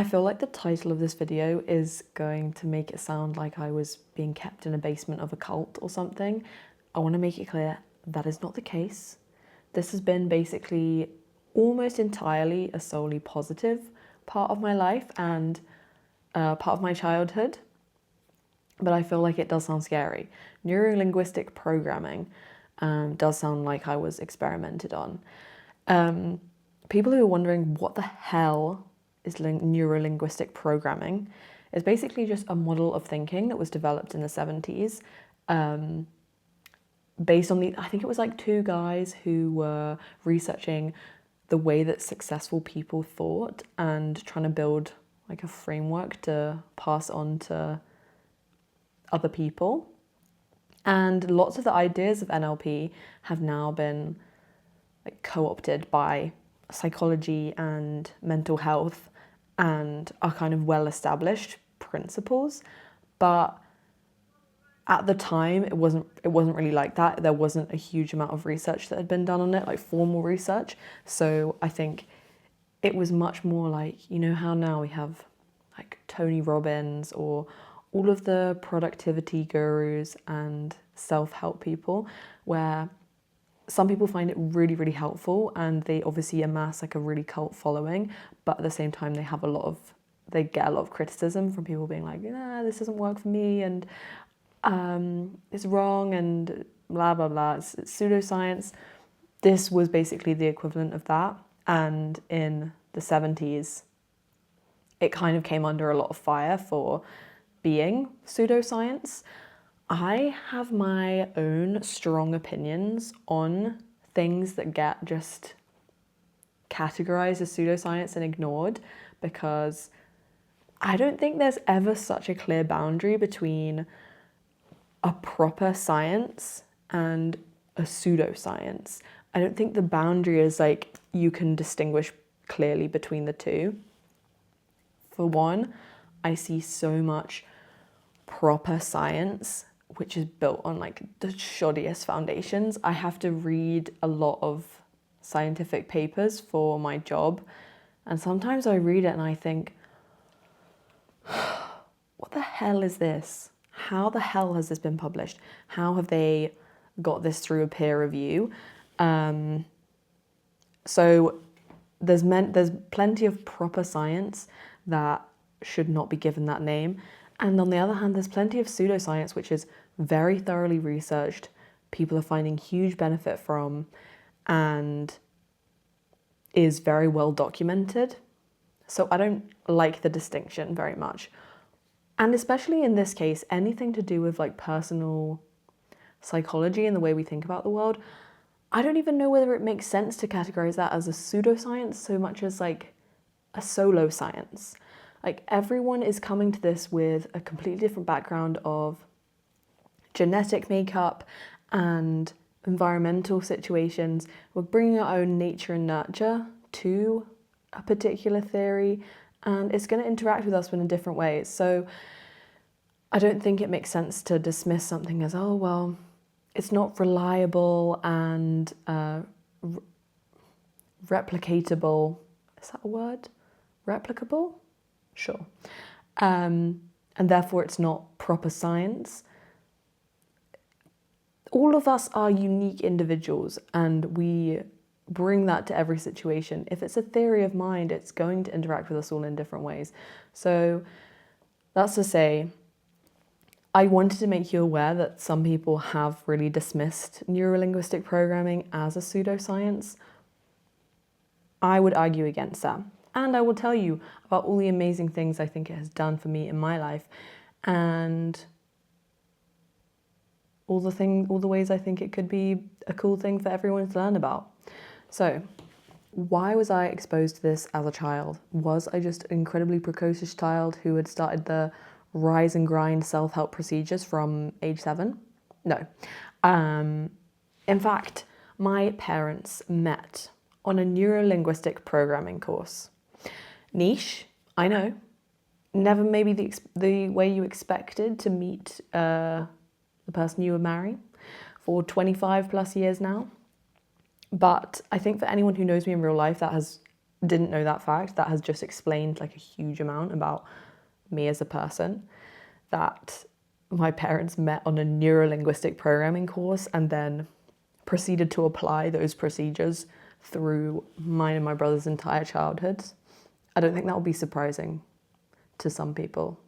I feel like the title of this video is going to make it sound like I was being kept in a basement of a cult or something. I want to make it clear that is not the case. This has been basically almost entirely a solely positive part of my life and part of my childhood, but I feel like it does sound scary. Neurolinguistic programming does sound like I was experimented on. People who are wondering what the hell is neurolinguistic programming is basically just a model of thinking that was developed in the 70s based on I think it was like two guys who were researching the way that successful people thought and trying to build like a framework to pass on to other people. And lots of the ideas of NLP have now been like co-opted by psychology and mental health and are kind of well-established principles. But at the time, it wasn't really like that. There wasn't a huge amount of research that had been done on it, like formal research. So I think it was much more like, you know how now we have like Tony Robbins or all of the productivity gurus and self-help people, where some people find it really, really helpful and they obviously amass like a really cult following, but at the same time they get a lot of criticism from people being like, nah, this doesn't work for me and it's wrong and blah, blah, blah. It's pseudoscience. This was basically the equivalent of that. And in the 70s, it kind of came under a lot of fire for being pseudoscience. I have my own strong opinions on things that get just categorized as pseudoscience and ignored, because I don't think there's ever such a clear boundary between a proper science and a pseudoscience. I don't think the boundary is like you can distinguish clearly between the two. For one, I see so much proper science which is built on like the shoddiest foundations. I have to read a lot of scientific papers for my job, and sometimes I read it and I think, what the hell is this? How the hell has this been published? How have they got this through a peer review? So there's plenty of proper science that should not be given that name. And on the other hand, there's plenty of pseudoscience, which is very thoroughly researched, people are finding huge benefit from, and is very well documented. So I don't like the distinction very much. And especially in this case, anything to do with like personal psychology and the way we think about the world, I don't even know whether it makes sense to categorize that as a pseudoscience so much as like a solo science. Like everyone is coming to this with a completely different background of genetic makeup and environmental situations. We're bringing our own nature and nurture to a particular theory, and it's going to interact with us in different ways. So I don't think it makes sense to dismiss something as, oh, well, it's not reliable and replicatable. Is that a word? Replicable? Sure. And therefore it's not proper science. All of us are unique individuals and we bring that to every situation. If it's a theory of mind, it's going to interact with us all in different ways. So that's to say, I wanted to make you aware that some people have really dismissed neurolinguistic programming as a pseudoscience. I would argue against that. And I will tell you about all the amazing things I think it has done for me in my life and all the ways I think it could be a cool thing for everyone to learn about. So, why was I exposed to this as a child? Was I just an incredibly precocious child who had started the rise and grind self-help procedures from age 7? No. In fact, my parents met on a neurolinguistic programming course. Niche, I know. Never maybe the way you expected to meet the person you would marry for 25 plus years now. But I think for anyone who knows me in real life, that has didn't know that fact, that has just explained like a huge amount about me as a person. That my parents met on a neurolinguistic programming course and then proceeded to apply those procedures through mine and my brother's entire childhoods. I don't think that will be surprising to some people.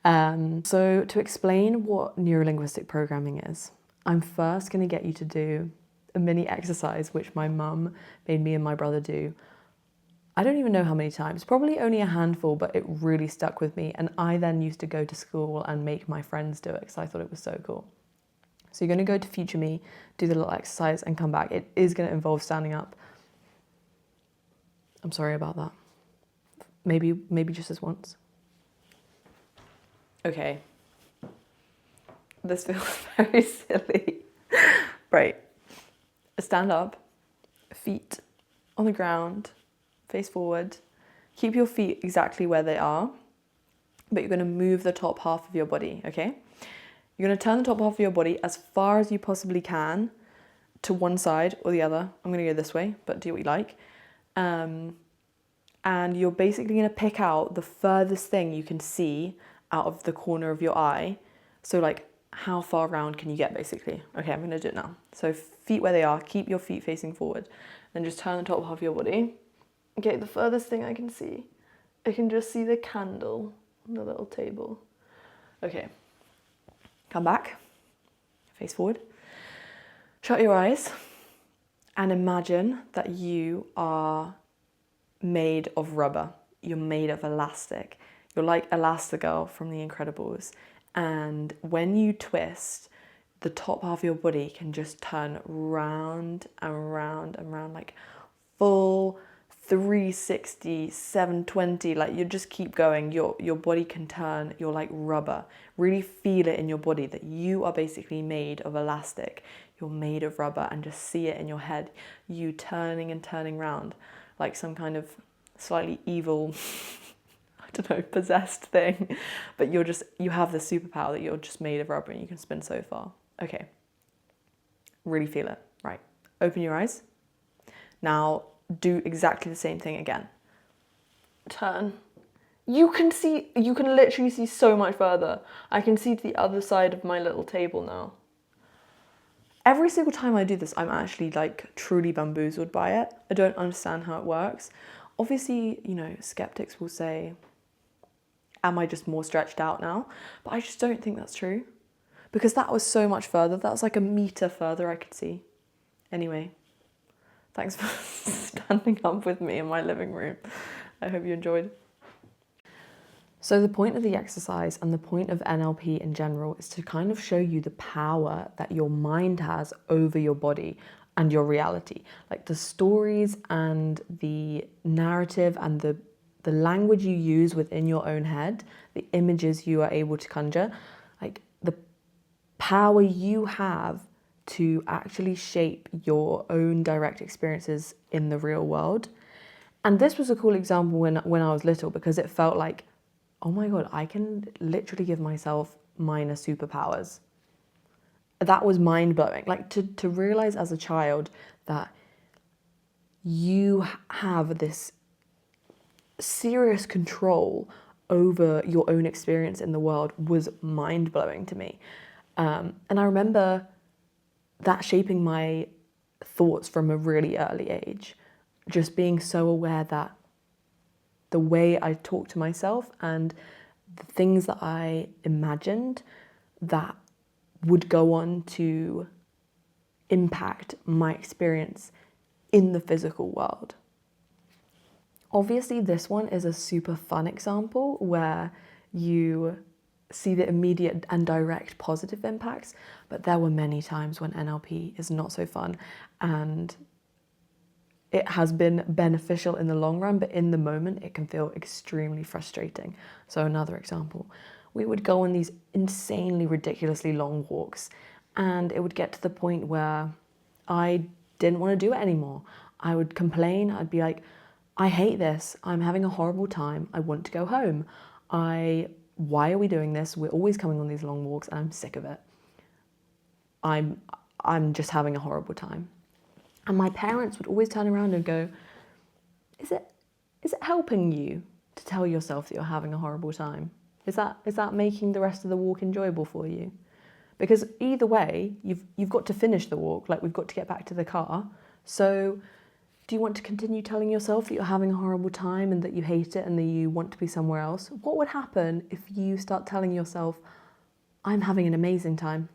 So to explain what neurolinguistic programming is, I'm first going to get you to do a mini exercise which my mum made me and my brother do. I don't even know how many times, probably only a handful, but it really stuck with me. And I then used to go to school and make my friends do it because I thought it was so cool. So you're going to go to future me, do the little exercise and come back. It is going to involve standing up. I'm sorry about that. Maybe just this once. Okay. This feels very silly. Right. Stand up, feet on the ground, face forward. Keep your feet exactly where they are, but you're going to move the top half of your body, okay? You're going to turn the top half of your body as far as you possibly can to one side or the other. I'm going to go this way, but do what you like. And you're basically going to pick out the furthest thing you can see out of the corner of your eye. So like, how far round can you get, basically? Okay, I'm going to do it now. So feet where they are, keep your feet facing forward. Then just turn the top half of your body. Okay, the furthest thing I can see. I can just see the candle on the little table. Okay. Come back, face forward. Shut your eyes and imagine that you are made of rubber. You're made of elastic. You're like Elastigirl from The Incredibles. And when you twist, the top half of your body can just turn round and round and round, like full 360, 720, like you just keep going. Your body can turn, you're like rubber. Really feel it in your body that you are basically made of elastic. You're made of rubber, and just see it in your head. You turning and turning round like some kind of slightly evil, I don't know, possessed thing. But you have the superpower that you're just made of rubber and you can spin so far. Okay. Really feel it. Right. Open your eyes. Now, do exactly the same thing again. Turn. You can literally see so much further. I can see to the other side of my little table now. Every single time I do this, I'm actually like truly bamboozled by it. I don't understand how it works. Obviously, skeptics will say, am I just more stretched out now? But I just don't think that's true. Because that was so much further. That was like a meter further I could see. Anyway. Thanks for standing up with me in my living room. I hope you enjoyed. So the point of the exercise and the point of NLP in general is to kind of show you the power that your mind has over your body and your reality. Like the stories and the narrative and the language you use within your own head, the images you are able to conjure, like the power you have to actually shape your own direct experiences in the real world. And this was a cool example when I was little, because it felt like, oh my God, I can literally give myself minor superpowers. That was mind-blowing. Like to realize as a child that you have this serious control over your own experience in the world was mind-blowing to me. And I remember that shaping my thoughts from a really early age, just being so aware that the way I talk to myself and the things that I imagined that would go on to impact my experience in the physical world. Obviously, this one is a super fun example where you see the immediate and direct positive impacts, but there were many times when NLP is not so fun, and it has been beneficial in the long run, but in the moment it can feel extremely frustrating. So another example, we would go on these insanely ridiculously long walks, and it would get to the point where I didn't want to do it anymore. I would complain. I'd be like, I hate this. I'm having a horrible time. I want to go home. Why are we doing this? We're always coming on these long walks and I'm sick of it. I'm just having a horrible time. And my parents would always turn around and go, is it helping you to tell yourself that you're having a horrible time? Is that making the rest of the walk enjoyable for you? Because either way, you've got to finish the walk, like we've got to get back to the car. So do you want to continue telling yourself that you're having a horrible time and that you hate it and that you want to be somewhere else? What would happen if you start telling yourself, I'm having an amazing time.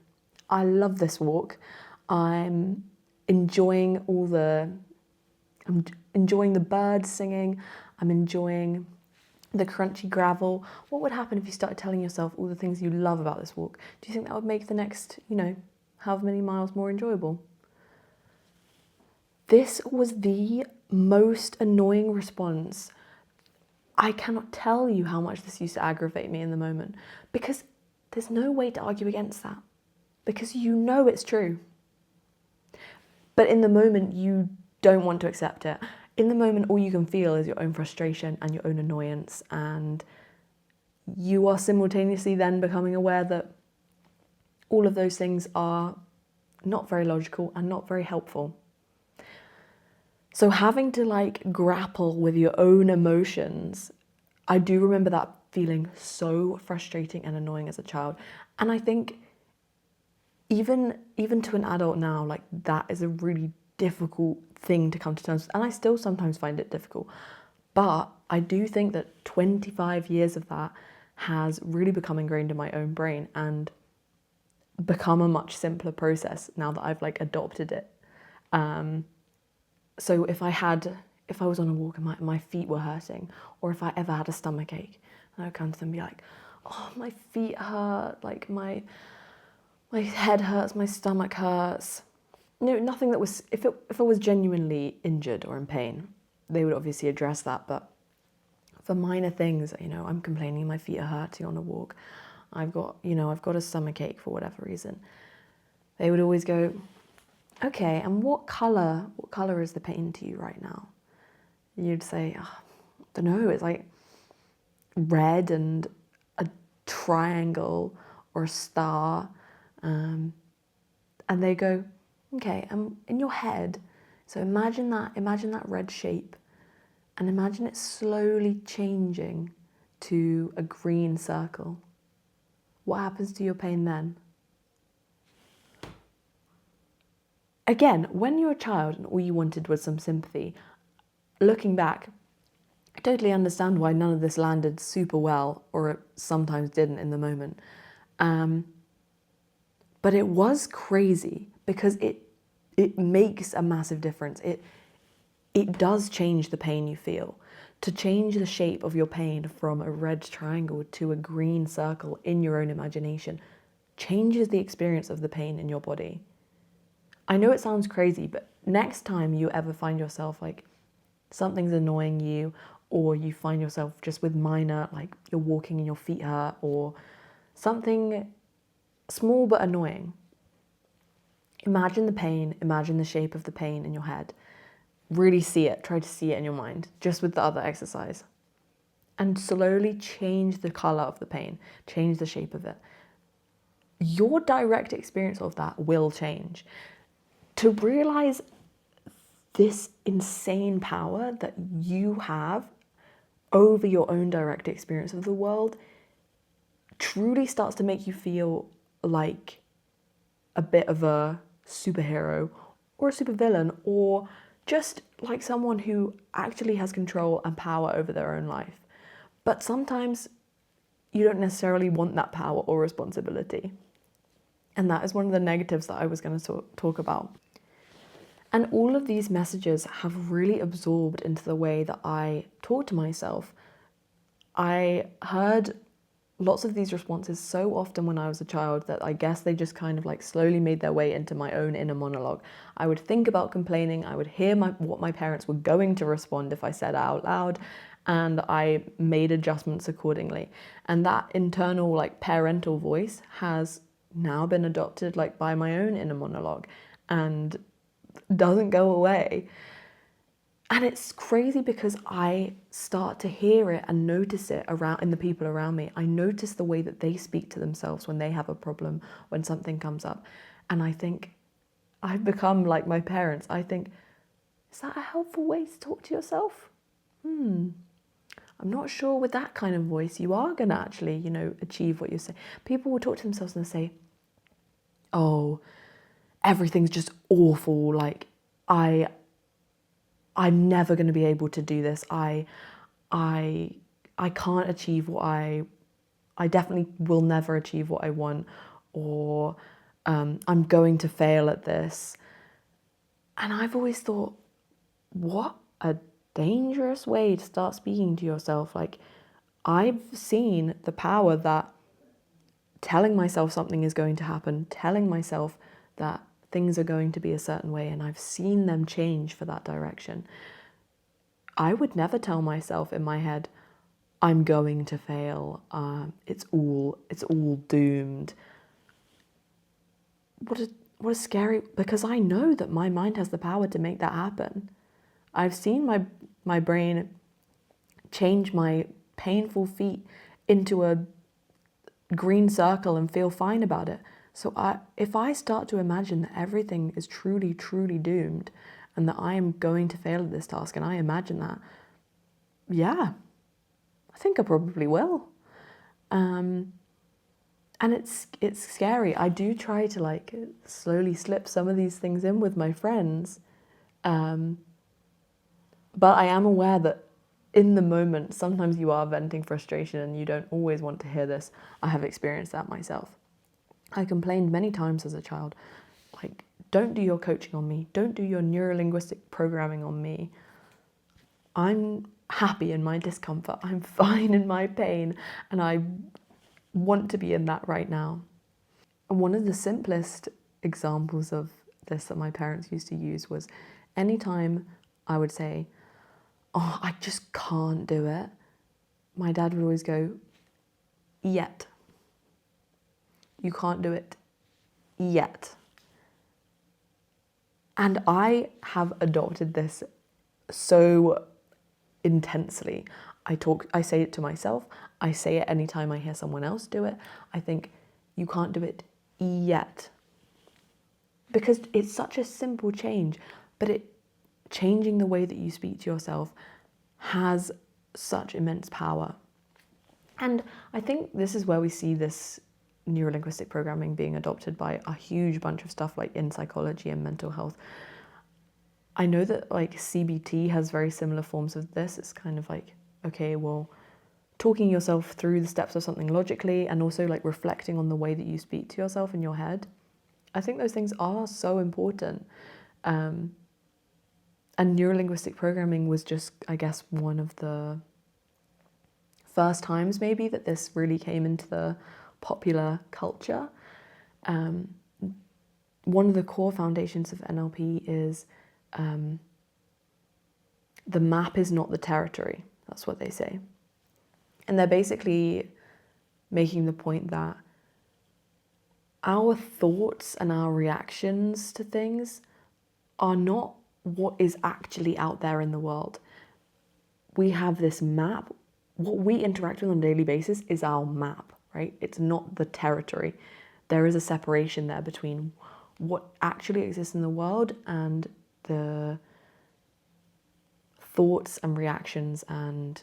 I love this walk. I'm enjoying I'm enjoying the birds singing. I'm enjoying the crunchy gravel. What would happen if you started telling yourself all the things you love about this walk? Do you think that would make the next, however many miles more enjoyable? This was the most annoying response. I cannot tell you how much this used to aggravate me in the moment, because there's no way to argue against that, because you know it's true. But in the moment, you don't want to accept it. In the moment, all you can feel is your own frustration and your own annoyance, and you are simultaneously then becoming aware that all of those things are not very logical and not very helpful. So having to grapple with your own emotions, I do remember that feeling so frustrating and annoying as a child. And I think even to an adult now, that is a really difficult thing to come to terms with. And I still sometimes find it difficult. But I do think that 25 years of that has really become ingrained in my own brain and become a much simpler process now that I've adopted it. So if I was on a walk and my feet were hurting, or if I ever had a stomach ache, and I would come to them and be like, oh, my feet hurt, my head hurts, my stomach hurts. Nothing that was, if I was genuinely injured or in pain, they would obviously address that. But for minor things, I'm complaining my feet are hurting on a walk, I've got a stomach ache for whatever reason, they would always go, okay, and what colour is the pain to you right now? You'd say, oh, I don't know, it's red and a triangle or a star. And they go, okay, in your head, so imagine that red shape, and imagine it slowly changing to a green circle. What happens to your pain then? Again, when you're a child and all you wanted was some sympathy, looking back, I totally understand why none of this landed super well, or it sometimes didn't in the moment. But it was crazy because it makes a massive difference. It does change the pain you feel. To change the shape of your pain from a red triangle to a green circle in your own imagination changes the experience of the pain in your body. I know it sounds crazy, but next time you ever find yourself something's annoying you, or you find yourself just with minor, you're walking and your feet hurt, or something small but annoying, imagine the pain, imagine the shape of the pain in your head. Really see it, try to see it in your mind, just with the other exercise. And slowly change the colour of the pain, change the shape of it. Your direct experience of that will change. To realise this insane power that you have over your own direct experience of the world truly starts to make you feel like a bit of a superhero or a supervillain, or just like someone who actually has control and power over their own life. But sometimes you don't necessarily want that power or responsibility. And that is one of the negatives that I was going to talk about. And all of these messages have really absorbed into the way that I talk to myself. I heard lots of these responses so often when I was a child that I guess they just kind of slowly made their way into my own inner monologue. I would think about complaining, I would hear what my parents were going to respond if I said it out loud, and I made adjustments accordingly. And that internal parental voice has now been adopted by my own inner monologue and doesn't go away. And it's crazy because I start to hear it and notice it in the people around me. I notice the way that they speak to themselves when they have a problem, when something comes up. And I think I've become like my parents. I think, is that a helpful way to talk to yourself? I'm not sure with that kind of voice you are going to actually, achieve what you say. People will talk to themselves and say, oh, everything's just awful. Like, I'm never going to be able to do this. I, I can't achieve what I definitely will never achieve what I want, or I'm going to fail at this. And I've always thought, what a dangerous way to start speaking to yourself. Like, I've seen the power that telling myself something is going to happen, telling myself that things are going to be a certain way, and I've seen them change for that direction. I would never tell myself in my head, I'm going to fail. It's all doomed. What a scary, because I know that my mind has the power to make that happen. I've seen my brain change my painful feet into a green circle and feel fine about it. So if I start to imagine that everything is truly, truly doomed and that I am going to fail at this task, and I imagine that, yeah, I think I probably will. And it's scary. I do try to like slowly slip some of these things in with my friends. But I am aware that in the moment, sometimes you are venting frustration and you don't always want to hear this. I have experienced that myself. I complained many times as a child, like, don't do your coaching on me. Don't do your neurolinguistic programming on me. I'm happy in my discomfort. I'm fine in my pain. And I want to be in that right now. And one of the simplest examples of this that my parents used to use was anytime I would say, oh, I just can't do it, my dad would always go, yet. You can't do it yet. And I have adopted this so intensely. I say it to myself. I say it anytime I hear someone else do it. I think, you can't do it yet. Because it's such a simple change, but changing the way that you speak to yourself has such immense power. And I think this is where we see this neurolinguistic programming being adopted by a huge bunch of stuff like in psychology and mental health. I know that like CBT has very similar forms of this. It's kind of like, okay, well, talking yourself through the steps of something logically and also like reflecting on the way that you speak to yourself in your head. I think those things are so important. And neurolinguistic programming was just, I guess, one of the first times maybe that this really came into the popular culture. One of the core foundations of NLP is the map is not the territory. That's what they say. And they're basically making the point that our thoughts and our reactions to things are not what is actually out there in the world. We have this map. What we interact with on a daily basis is our map, right? It's not the territory. There is a separation there between what actually exists in the world and the thoughts and reactions and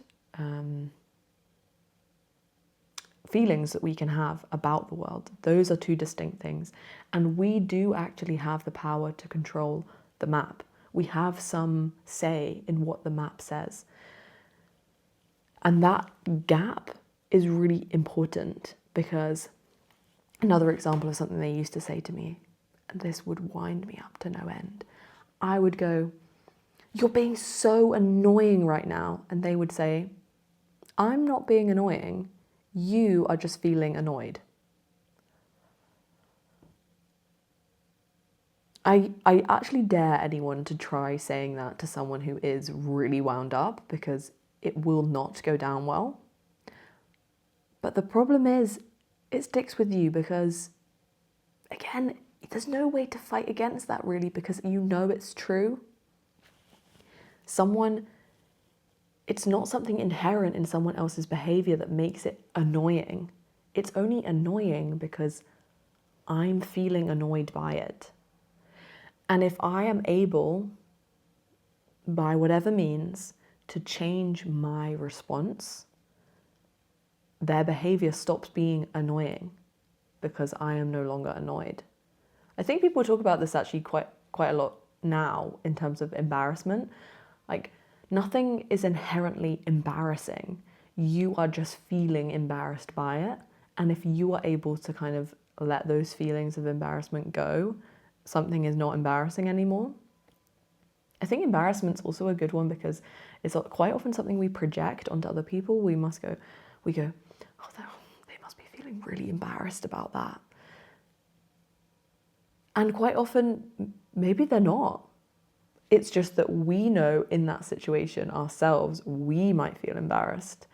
feelings that we can have about the world. Those are two distinct things. And we do actually have the power to control the map. We have some say in what the map says. And that gap is really important because another example of something they used to say to me, and this would wind me up to no end. I would go, you're being so annoying right now. And they would say, I'm not being annoying. You are just feeling annoyed. I actually dare anyone to try saying that to someone who is really wound up because it will not go down well. But the problem is, it sticks with you because, again, there's no way to fight against that really because you know it's true. It's not something inherent in someone else's behavior that makes it annoying. It's only annoying because I'm feeling annoyed by it. And if I am able, by whatever means, to change my response, their behavior stops being annoying because I am no longer annoyed. I think people talk about this actually quite a lot now in terms of embarrassment. Like, nothing is inherently embarrassing. You are just feeling embarrassed by it. And if you are able to kind of let those feelings of embarrassment go, something is not embarrassing anymore. I think embarrassment's also a good one because it's quite often something we project onto other people. We go, oh, they must be feeling really embarrassed about that. And quite often, maybe they're not. It's just that we know in that situation ourselves, we might feel embarrassed.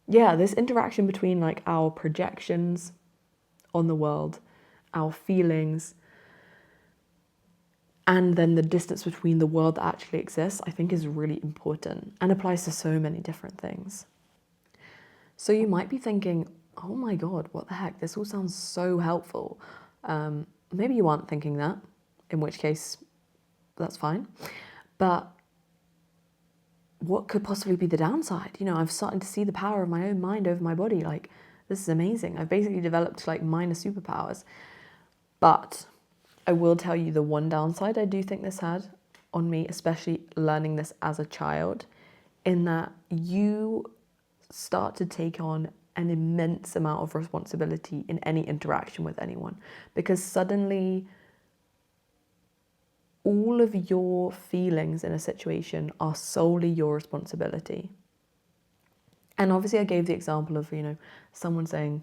This interaction between like our projections on the world, our feelings, and then the distance between the world that actually exists, I think is really important and applies to so many different things. So you might be thinking, oh my God, what the heck? This all sounds so helpful. Maybe you aren't thinking that, in which case, that's fine. But what could possibly be the downside? You know, I've started to see the power of my own mind over my body. Like, this is amazing. I've basically developed like minor superpowers. But I will tell you the one downside I do think this had on me, especially learning this as a child, in that you start to take on an immense amount of responsibility in any interaction with anyone, because suddenly all of your feelings in a situation are solely your responsibility. And obviously I gave the example of, you know, someone saying,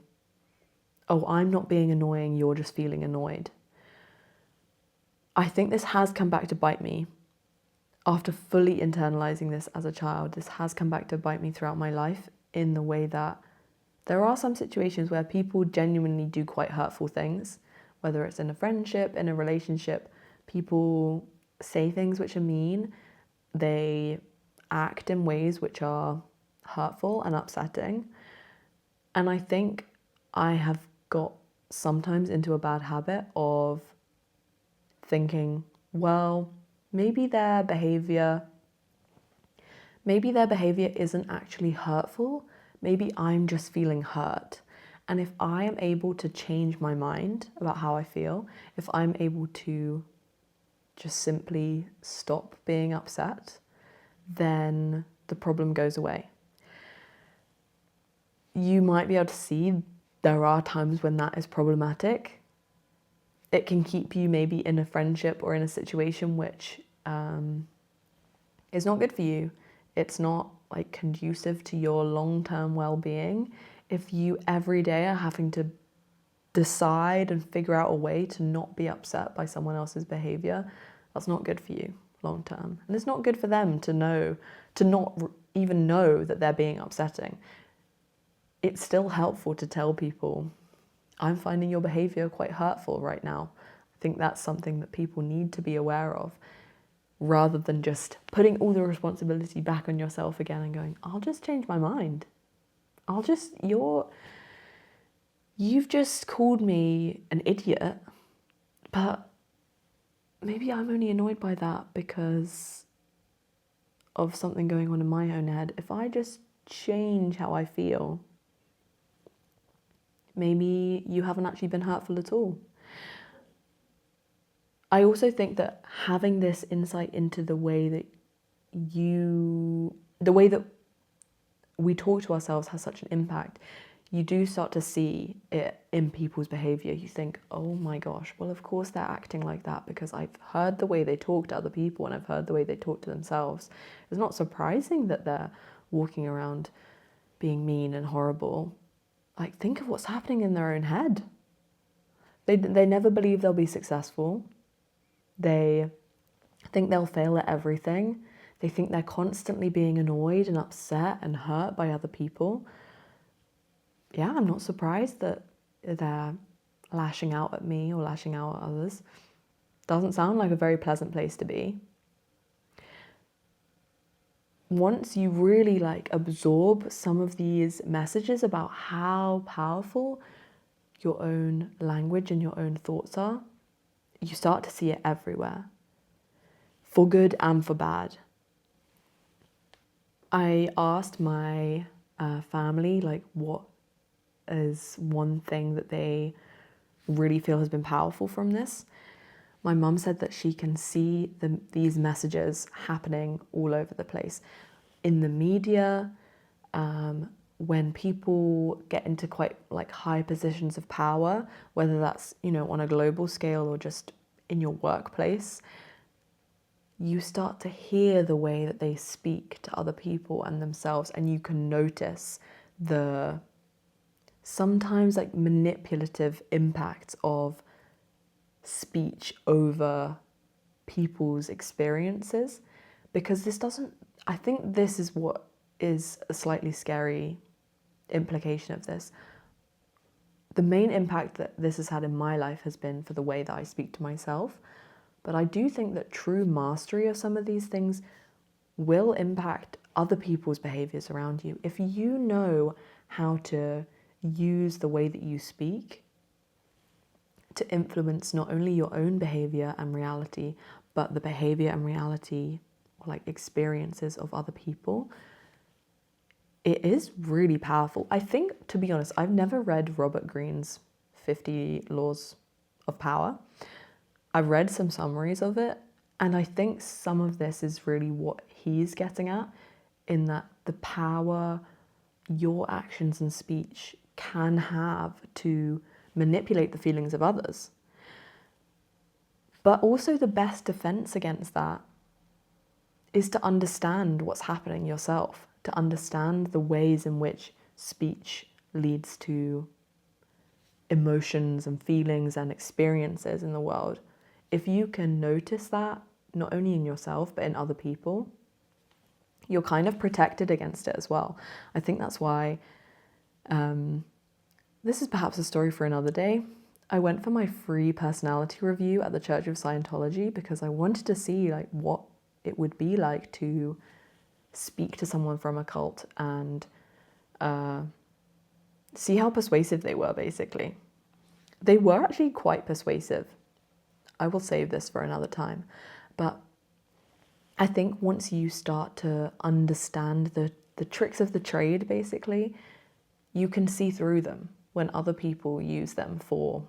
oh, I'm not being annoying, you're just feeling annoyed. I think this has come back to bite me. After fully internalizing this as a child, this has come back to bite me throughout my life in the way that there are some situations where people genuinely do quite hurtful things, whether it's in a friendship, in a relationship. People say things which are mean, they act in ways which are hurtful and upsetting. And I think I have got sometimes into a bad habit of thinking, well, maybe their behavior isn't actually hurtful. Maybe I'm just feeling hurt. And if I am able to change my mind about how I feel, if I'm able to just simply stop being upset, then the problem goes away. You might be able to see there are times when that is problematic. It can keep you maybe in a friendship or in a situation which is not good for you. It's not like conducive to your long-term well-being. If you every day are having to decide and figure out a way to not be upset by someone else's behavior, that's not good for you long term. And it's not good for them to not even know that they're being upsetting. It's still helpful to tell people, I'm finding your behavior quite hurtful right now. I think that's something that people need to be aware of, rather than just putting all the responsibility back on yourself again and going, I'll just change my mind. You've just called me an idiot, but maybe I'm only annoyed by that because of something going on in my own head. If I just change how I feel, maybe you haven't actually been hurtful at all. I also think that having this insight into the way that we talk to ourselves has such an impact. You do start to see it in people's behavior. You think, oh my gosh, well, of course they're acting like that because I've heard the way they talk to other people and I've heard the way they talk to themselves. It's not surprising that they're walking around being mean and horrible. Like, think of what's happening in their own head. They never believe they'll be successful. They think they'll fail at everything. They think they're constantly being annoyed and upset and hurt by other people. Yeah, I'm not surprised that they're lashing out at me or lashing out at others. Doesn't sound like a very pleasant place to be. Once you really absorb some of these messages about how powerful your own language and your own thoughts are, you start to see it everywhere, for good and for bad. I asked my family, like, what is one thing that they really feel has been powerful from this. My mum said that she can see these messages happening all over the place in the media, when people get into quite like high positions of power, whether that's, you know, on a global scale or just in your workplace, you start to hear the way that they speak to other people and themselves, and you can notice the sometimes like manipulative impacts of speech over people's experiences. Because this doesn't, I think this is what is a slightly scary implication of this. The main impact that this has had in my life has been for the way that I speak to myself. But I do think that true mastery of some of these things will impact other people's behaviors around you. If you know how to use the way that you speak to influence not only your own behavior and reality, but the behavior and reality, like experiences of other people, it is really powerful. I think, to be honest, I've never read Robert Greene's 50 Laws of Power. I've read some summaries of it, and I think some of this is really what he's getting at, in that the power your actions and speech can have to manipulate the feelings of others. But also the best defense against that is to understand what's happening yourself, to understand the ways in which speech leads to emotions and feelings and experiences in the world. If you can notice that, not only in yourself, but in other people, you're kind of protected against it as well. I think that's why, this is perhaps a story for another day. I went for my free personality review at the Church of Scientology because I wanted to see like what it would be like to speak to someone from a cult and see how persuasive they were, basically. They were actually quite persuasive. I will save this for another time. But I think once you start to understand the tricks of the trade, basically, you can see through them when other people use them for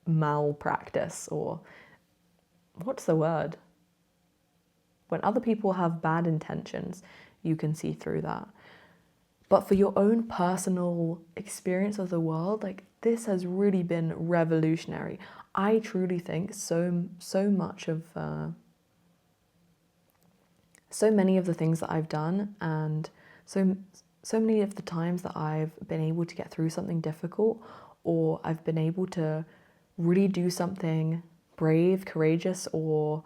malpractice, or what's the word? When other people have bad intentions, you can see through that. But for your own personal experience of the world, like, this has really been revolutionary. I truly think so much of, so many of the things that I've done, and so many of the times that I've been able to get through something difficult, or I've been able to really do something brave, courageous, or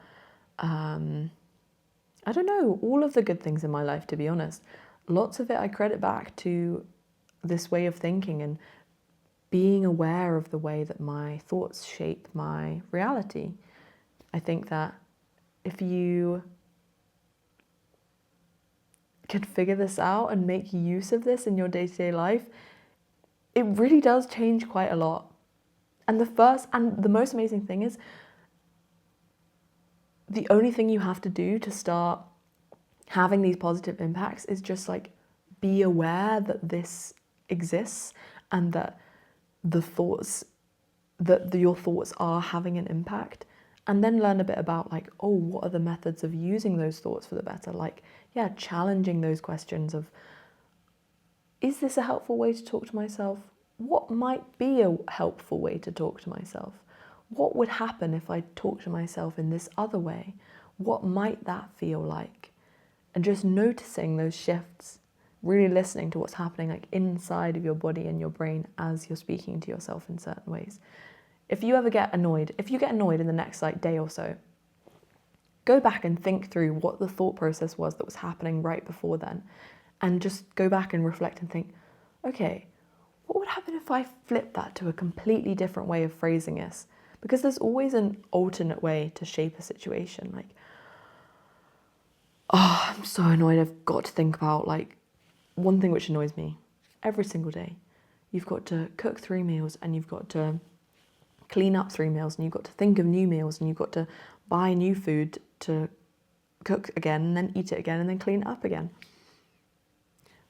I don't know, all of the good things in my life, to be honest. Lots of it I credit back to this way of thinking and being aware of the way that my thoughts shape my reality. I think that if you can figure this out and make use of this in your day-to-day life, it really does change quite a lot. And the most amazing thing is, the only thing you have to do to start having these positive impacts is just like be aware that this exists, and that your thoughts are having an impact, and then learn a bit about like, oh, what are the methods of using those thoughts for the better? Like, yeah, challenging those questions of, is this a helpful way to talk to myself? What might be a helpful way to talk to myself? What would happen if I talked to myself in this other way? What might that feel like? And just noticing those shifts, really listening to what's happening like inside of your body and your brain as you're speaking to yourself in certain ways. If you get annoyed in the next like day or so, go back and think through what the thought process was that was happening right before then, and just go back and reflect and think, okay, what would happen if I flipped that to a completely different way of phrasing this? Because there's always an alternate way to shape a situation. Like, oh, I'm so annoyed. I've got to think about like one thing which annoys me every single day. You've got to cook 3 meals, and you've got to clean up 3 meals, and you've got to think of new meals, and you've got to buy new food to cook again, and then eat it again, and then clean it up again.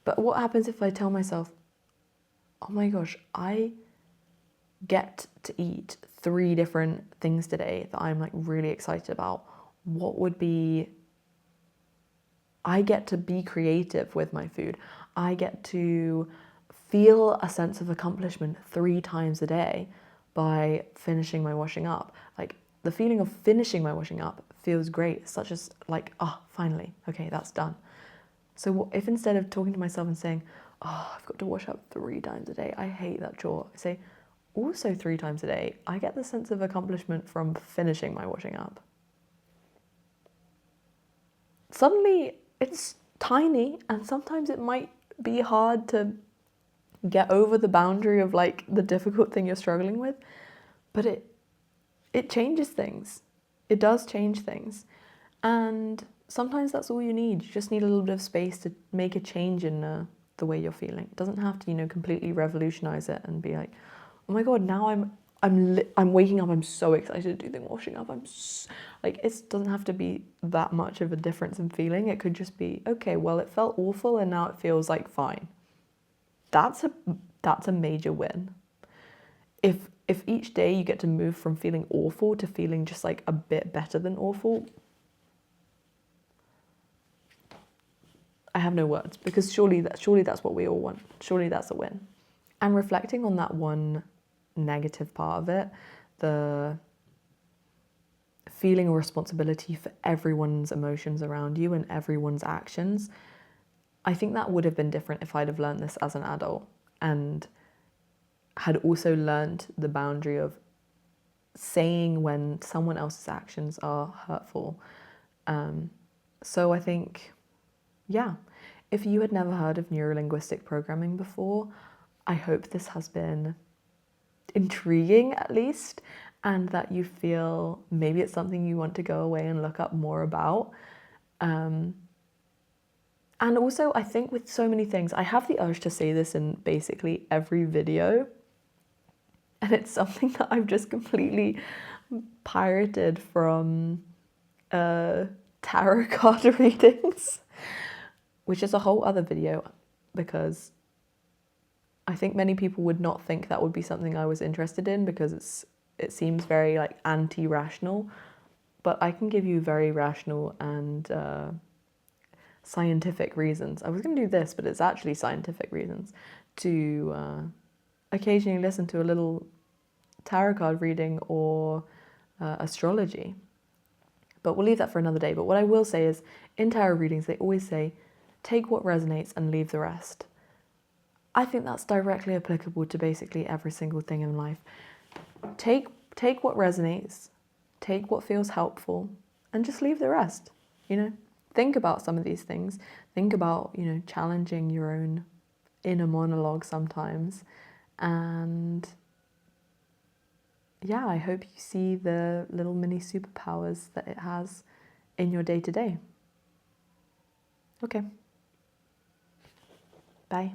But what happens if I tell myself, oh my gosh, I get to eat 3 different things today that I'm like really excited about? What would be, I get to be creative with my food. I get to feel a sense of accomplishment 3 times a day by finishing my washing up. Like the feeling of finishing my washing up feels great, such as like, oh, finally, okay, that's done. So what if instead of talking to myself and saying, oh, I've got to wash up 3 times a day, I hate that chore, I say, also 3 times a day, I get the sense of accomplishment from finishing my washing up. Suddenly, it's tiny, and sometimes it might be hard to get over the boundary of like the difficult thing you're struggling with, but it changes things. It does change things. And sometimes that's all you need. You just need a little bit of space to make a change in the way you're feeling. It doesn't have to, completely revolutionize it and be like, oh my God, now I'm waking up, I'm so excited to do the washing up. It doesn't have to be that much of a difference in feeling. It could just be, okay, well, it felt awful and now it feels like fine. That's a major win. If each day you get to move from feeling awful to feeling just like a bit better than awful, I have no words, because surely that's what we all want. Surely that's a win. And reflecting on that one negative part of it, the feeling a responsibility for everyone's emotions around you and everyone's actions, I think that would have been different if I'd have learned this as an adult and had also learned the boundary of saying when someone else's actions are hurtful. So I think, yeah, if you had never heard of neurolinguistic programming before, I hope this has been intriguing at least, and that you feel maybe it's something you want to go away and look up more about. And also, I think with so many things, I have the urge to say this in basically every video, and it's something that I've just completely pirated from tarot card readings, which is a whole other video, because I think many people would not think that would be something I was interested in, because it seems very like anti-rational, but I can give you very rational and scientific reasons. I was going to do this, but it's actually scientific reasons to occasionally listen to a little tarot card reading or astrology. But we'll leave that for another day. But what I will say is, in tarot readings, they always say, take what resonates and leave the rest. I think that's directly applicable to basically every single thing in life. Take what resonates, take what feels helpful, and just leave the rest, Think about some of these things. Think about, challenging your own inner monologue sometimes. And yeah, I hope you see the little mini superpowers that it has in your day-to-day. Okay. Bye.